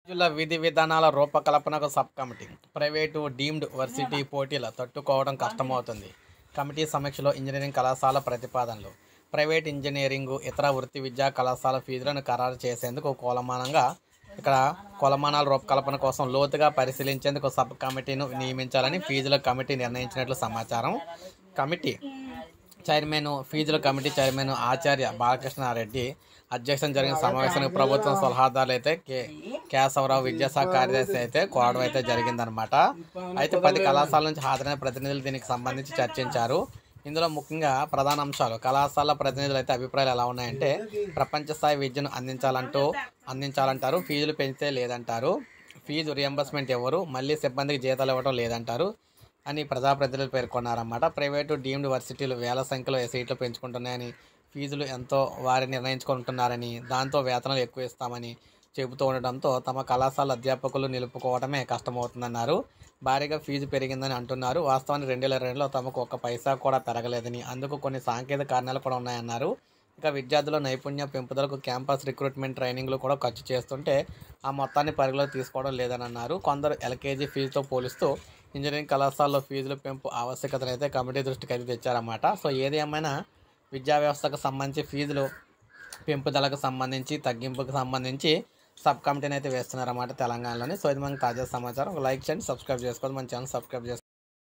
కాలేజీల విధి విధానాల రూపకల్పనకు sub committee. Private deemed varsity పోటీల తట్టుకోవడం కష్టమవుతుంది. కమిటీ సమీక్షలో ఇంజనీరింగ్ కళాశాల ప్రతిపాదనలు. ప్రైవేట్ ఇంజనీరింగు, ఇతర వృత్తి విద్యా కళాశాల ఫీజులను ఖరారు చేసేందుకు కొలమానాల రూపకల్పన కోసం లోతుగా పరిశీలించేందుకు సబ్ కమిటీను నియమించాలని ఫీజుల కమిటీ నిర్ణయించినట్లు సమాచారం. ఫీజుల కమిటీ చైర్మన్ ఆచార్య బాలకృష్ణారెడ్డి అధ్యక్షతన జరిగిన సమావేశానికి ప్రభుత్వం సలహాదారులు అయితే కేశవరావు, విద్యాశాఖ కార్యదర్శి అయితే కోరడం అయితే జరిగిందనమాట. అయితే 10 కళాశాల నుంచి హాజరైన ప్రతినిధులు దీనికి సంబంధించి చర్చించారు. ఇందులో ముఖ్యంగా ప్రధాన అంశాలు, కళాశాల ప్రతినిధులు అయితే అభిప్రాయాలు ఎలా ఉన్నాయంటే, ప్రపంచ స్థాయి విద్యను అందించాలంటారు, ఫీజులు పెంచితే లేదంటారు, ఫీజు రియంబర్స్మెంట్ ఇవ్వరు, మళ్ళీ సిబ్బందికి జీతాలు ఇవ్వడం లేదంటారు అని ప్రజాప్రతినిధులు పేర్కొన్నారన్నమాట. ప్రైవేటు డీమ్డ్ వర్సిటీలు వేల సంఖ్యలో సీట్లు పెంచుకుంటున్నాయని, ఫీజులు ఎంతో వారు నిర్ణయించుకుంటున్నారని, దాంతో వేతనాలు ఎక్కువ ఇస్తామని చెబుతూ ఉండడంతో తమ కళాశాల అధ్యాపకులు నిలుపుకోవడమే కష్టమవుతుందన్నారు. భారీగా ఫీజు పెరిగిందని అంటున్నారు. వాస్తవానికి 2022లో తమకు ఒక్క పైసా కూడా పెరగలేదని, అందుకు కొన్ని సాంకేతిక కారణాలు కూడా ఉన్నాయన్నారు. ఇక విద్యార్థుల నైపుణ్య పెంపుదలకు క్యాంపస్ రిక్రూట్మెంట్ ట్రైనింగ్లు కూడా ఖర్చు చేస్తుంటే ఆ మొత్తాన్ని పరిగణలోకి తీసుకోవడం లేదని అన్నారు. కొందరు ఎల్కేజీ ఫీజుతో పోలుస్తూ ఇంజనీరింగ్ కళాశాలలో ఫీజుల పెంపు ఆవశ్యకతను అయితే కమిటీ దృష్టికి అయితే తెచ్చారన్నమాట. సో ఏది ఏమైనా విద్యా వ్యవస్థకు సంబంధించి ఫీజులు పెంపుదలకు సంబంధించి, తగ్గింపుకు సంబంధించి సబ్ కమిటీని అయితే వేస్తున్నారన్నమాట తెలంగాణలోని. సో ఇది మనకి తాజా సమాచారం. లైక్ చేయండి, సబ్స్క్రైబ్ చేసుకోండి, మన ఛానల్ సబ్స్క్రైబ్ చేసుకోండి.